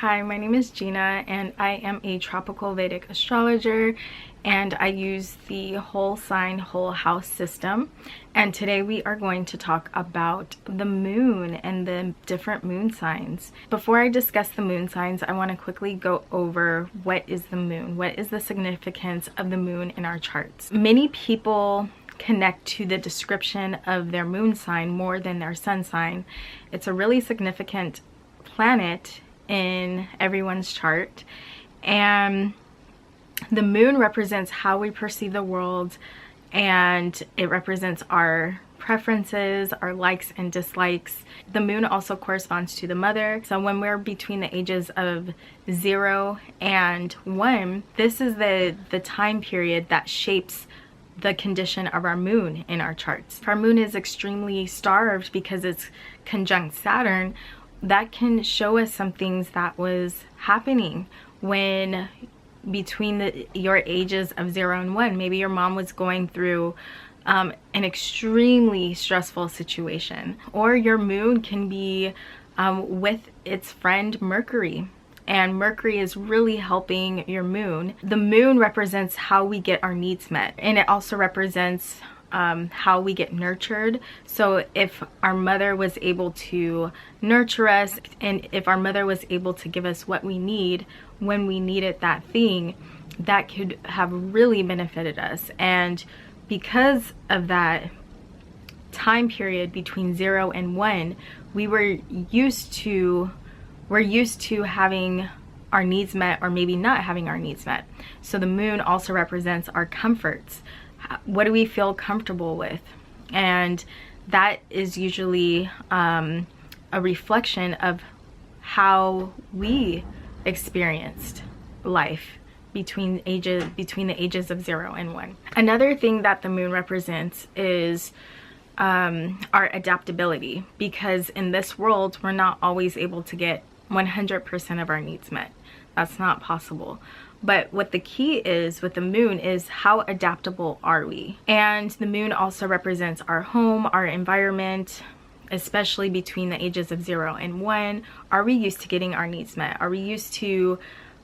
Hi, my name is Gina and I am a Tropical Vedic Astrologer, and I use the whole sign, whole house system. And today we are going to talk about the moon and the different moon signs. Before I discuss the moon signs, I want to quickly go over what is the moon? What is the significance of the moon in our charts? Many people connect to the description of their moon sign more than their sun sign. It's a really significant planet in everyone's chart, and the moon represents how we perceive the world, and it represents our preferences, our likes and dislikes. The moon also corresponds to the mother. So when we're between the ages of 0 and 1, this is the time period that shapes the condition of our moon in our charts. If our moon is extremely starved because it's conjunct Saturn, that can show us some things that was happening when between your ages of 0 and 1. Maybe your mom was going through an extremely stressful situation, or your moon can be with its friend Mercury, and Mercury is really helping your moon. The moon represents how we get our needs met, and it also represents how we get nurtured. So if our mother was able to nurture us, and if our mother was able to give us what we need when we needed that thing, that could have really benefited us. And because of that time period between 0 and 1, we're used to having our needs met, or maybe not having our needs met. So the moon also represents our comforts. What do we feel comfortable with? And that is usually a reflection of how we experienced life between the ages of 0 and 1. Another thing that the moon represents is our adaptability, because in this world we're not always able to get 100% of our needs met. That's not possible. But what the key is with the moon is how adaptable are we? And the moon also represents our home, our environment, especially between the ages of 0 and 1. Are we used to getting our needs met? Are we used to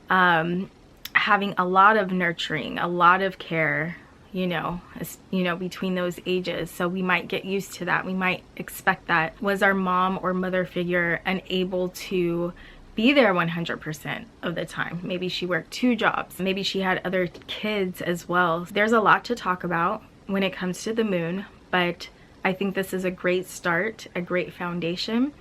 having a lot of nurturing, a lot of care, between those ages? So we might get used to that. We might expect that. Was our mom or mother figure unable to be there 100% of the time? Maybe she worked 2 jobs. Maybe she had other kids as well. There's a lot to talk about when it comes to the moon, but I think this is a great start, a great foundation.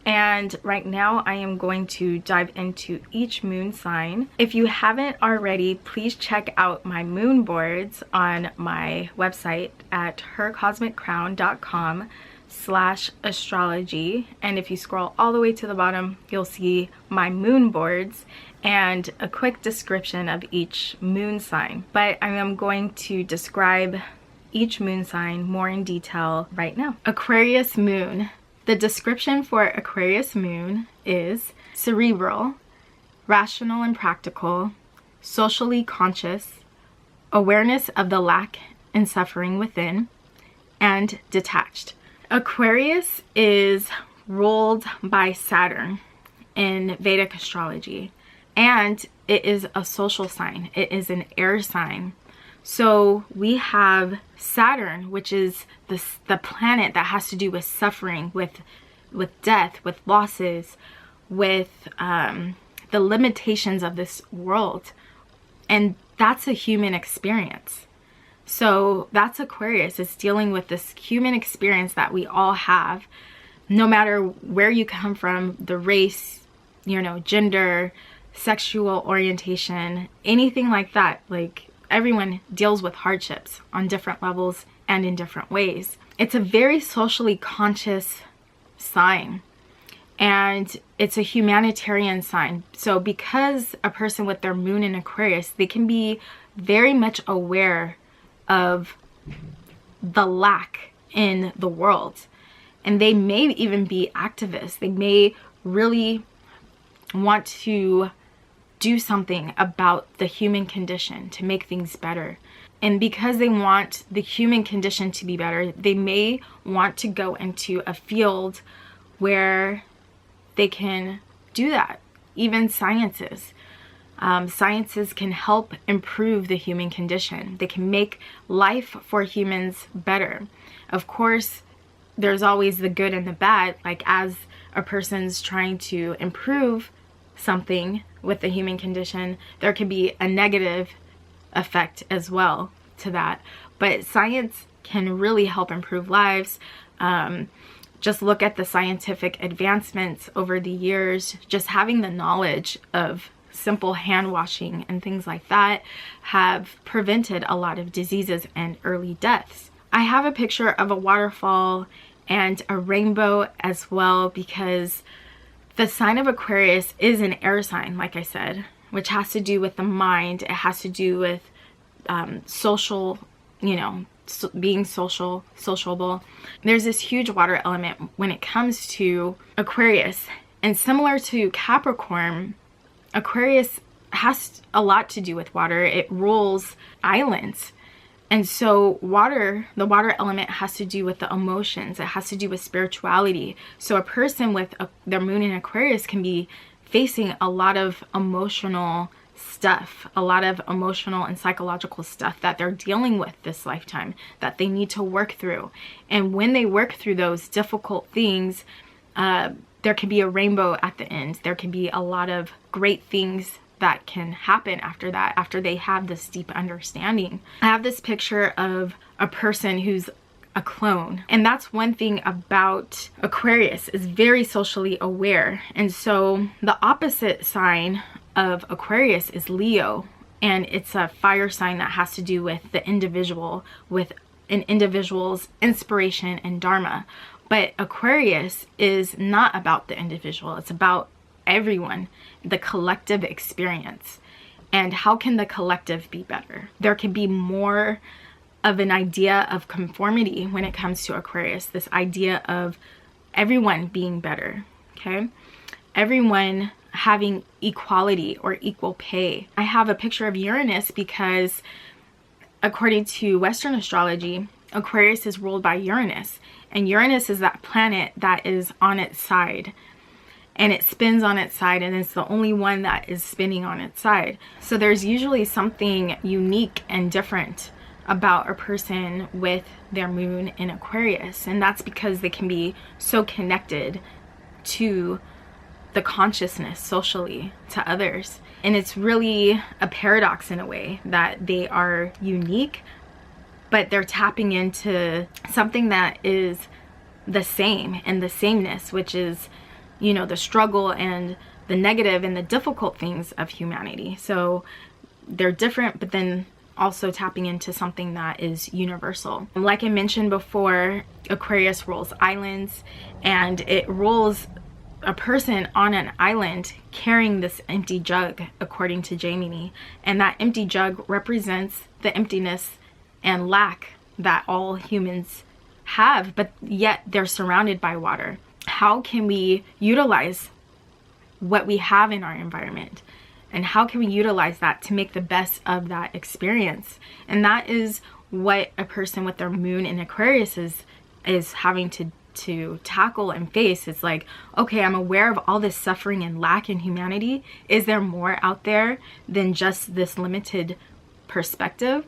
And right now I am going to dive into each moon sign. If you haven't already, please check out my moon boards on my website at hercosmiccrown.com/astrology, and if you scroll all the way to the bottom, you'll see my moon boards and a quick description of each moon sign. But I am going to describe each moon sign more in detail right now. Aquarius Moon. The description for Aquarius Moon is cerebral, rational and practical, socially conscious, awareness of the lack and suffering within, and detached. Aquarius is ruled by Saturn in Vedic astrology, and it is a social sign. It is an air sign. So we have Saturn, which is the planet that has to do with suffering, with death, with losses, with the limitations of this world. And that's a human experience. So that's Aquarius. It's dealing with this human experience that we all have, no matter where you come from, the race, gender, sexual orientation, anything like that. Like, everyone deals with hardships on different levels and in different ways. It's a very socially conscious sign, and it's a humanitarian sign. So because a person with their moon in Aquarius, they can be very much aware of the lack in the world, and they may even be activists. They may really want to do something about the human condition to make things better. And because they want the human condition to be better, they may want to go into a field where they can do that. even sciences. Sciences can help improve the human condition. They can make life for humans better. Of course, there's always the good and the bad. Like, as a person's trying to improve something with the human condition, there could be a negative effect as well to that. But science can really help improve lives. Just look at the scientific advancements over the years. Just having the knowledge of simple hand washing and things like that have prevented a lot of diseases and early deaths. I have a picture of a waterfall and a rainbow as well, because the sign of Aquarius is an air sign, like I said, which has to do with the mind. It has to do with social, being sociable. There's this huge water element when it comes to Aquarius. And similar to Capricorn, Aquarius has a lot to do with water. It rules islands. And so the water element has to do with the emotions. It has to do with spirituality. So a person with their moon in Aquarius can be facing a lot of emotional stuff, a lot of emotional and psychological stuff that they're dealing with this lifetime, that they need to work through. And when they work through those difficult things, there can be a rainbow at the end. There can be a lot of great things that can happen after that, after they have this deep understanding. I have this picture of a person who's a clone. And that's one thing about Aquarius, is very socially aware. And so the opposite sign of Aquarius is Leo. And it's a fire sign that has to do with the individual, with an individual's inspiration and dharma. But Aquarius is not about the individual. It's about everyone, the collective experience. And how can the collective be better? There can be more of an idea of conformity when it comes to Aquarius, this idea of everyone being better, okay? Everyone having equality or equal pay. I have a picture of Uranus because according to Western astrology, Aquarius is ruled by Uranus. And Uranus is that planet that is on its side. And it spins on its side, and it's the only one that is spinning on its side. So there's usually something unique and different about a person with their moon in Aquarius. And that's because they can be so connected to the consciousness socially, to others. And it's really a paradox in a way that they are unique, but they're tapping into something that is the same and the sameness, which is, the struggle and the negative and the difficult things of humanity. So they're different, but then also tapping into something that is universal. Like I mentioned before, Aquarius rules islands, and it rules a person on an island carrying this empty jug, according to Gemini. And that empty jug represents the emptiness and lack that all humans have, but yet they're surrounded by water. How can we utilize what we have in our environment? And how can we utilize that to make the best of that experience? And that is what a person with their moon in Aquarius is having to tackle and face. It's like, okay, I'm aware of all this suffering and lack in humanity. Is there more out there than just this limited perspective?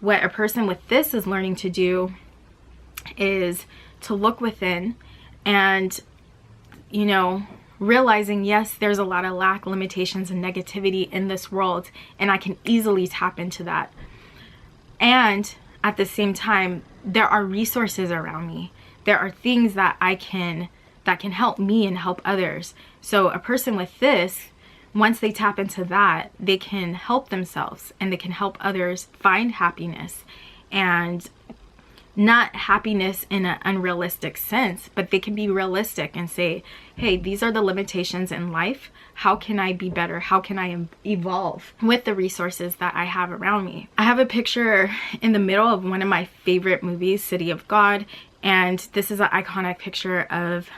What a person with this is learning to do is to look within and, realizing, yes, there's a lot of lack, limitations, and negativity in this world, and I can easily tap into that. And at the same time, there are resources around me. There are things that can help me and help others. So a person with this, once they tap into that, they can help themselves and they can help others find happiness, and not happiness in an unrealistic sense, but they can be realistic and say, hey, these are the limitations in life. How can I be better? How can I evolve with the resources that I have around me? I have a picture in the middle of one of my favorite movies, City of God. And this is an iconic picture of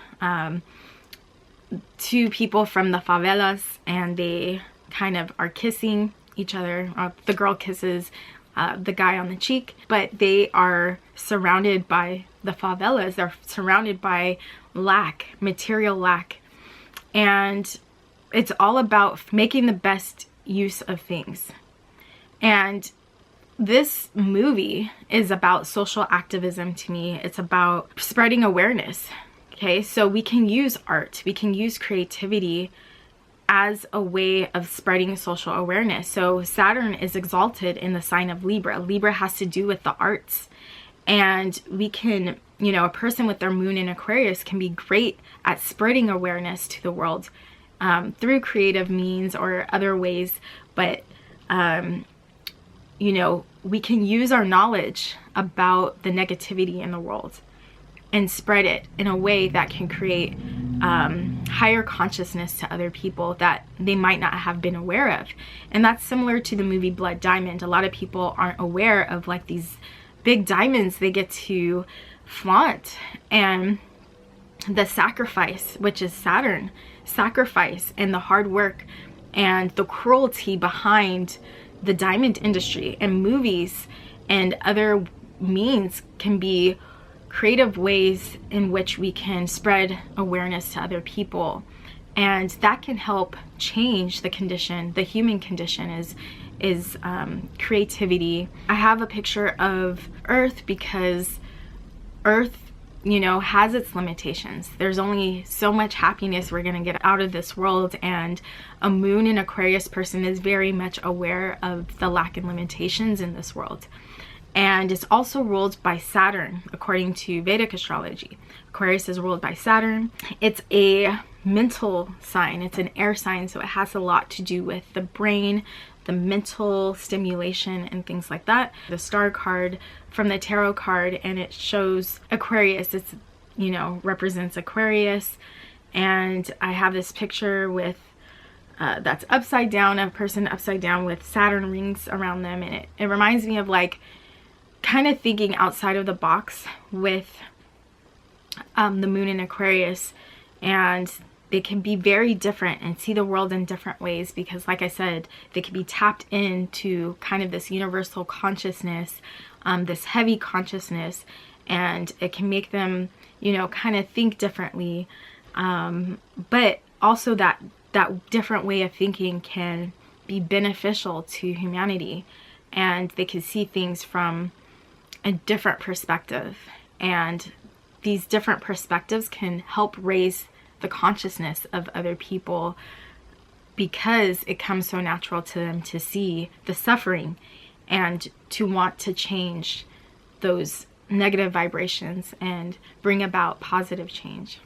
two people from the favelas, and they kind of are kissing each other. The girl kisses the guy on the cheek, but they are surrounded by the favelas. They're surrounded by lack, material lack. And it's all about making the best use of things. And this movie is about social activism to me. It's about spreading awareness. Okay, so we can use art, we can use creativity as a way of spreading social awareness. So Saturn is exalted in the sign of Libra. Libra has to do with the arts. And we can, you know, a person with their moon in Aquarius can be great at spreading awareness to the world through creative means or other ways. But, you know, we can use our knowledge about the negativity in the world and spread it in a way that can create higher consciousness to other people that they might not have been aware of. And that's similar to the movie Blood Diamond. A lot of people aren't aware of like these big diamonds they get to flaunt, and the sacrifice, which is Saturn, sacrifice and the hard work and the cruelty behind the diamond industry. And movies and other means can be creative ways in which we can spread awareness to other people, and that can help change the condition. The human condition is creativity. I have a picture of Earth because Earth, you know, has its limitations. There's only so much happiness we're gonna get out of this world, and a moon in Aquarius person is very much aware of the lack and limitations in this world. And it's also ruled by Saturn, according to Vedic astrology. Aquarius is ruled by Saturn. It's a mental sign. It's an air sign, so it has a lot to do with the brain, the mental stimulation, and things like that. The star card from the tarot card, and it shows Aquarius. It's, you know, represents Aquarius. And I have this picture with that's upside down, a person upside down with Saturn rings around them, and it reminds me of like kind of thinking outside of the box with the moon in Aquarius. And they can be very different and see the world in different ways, because like I said, they can be tapped into kind of this universal consciousness, this heavy consciousness, and it can make them, you know, kind of think differently. But also that different way of thinking can be beneficial to humanity, and they can see things from a different perspective, and these different perspectives can help raise the consciousness of other people, because it comes so natural to them to see the suffering and to want to change those negative vibrations and bring about positive change.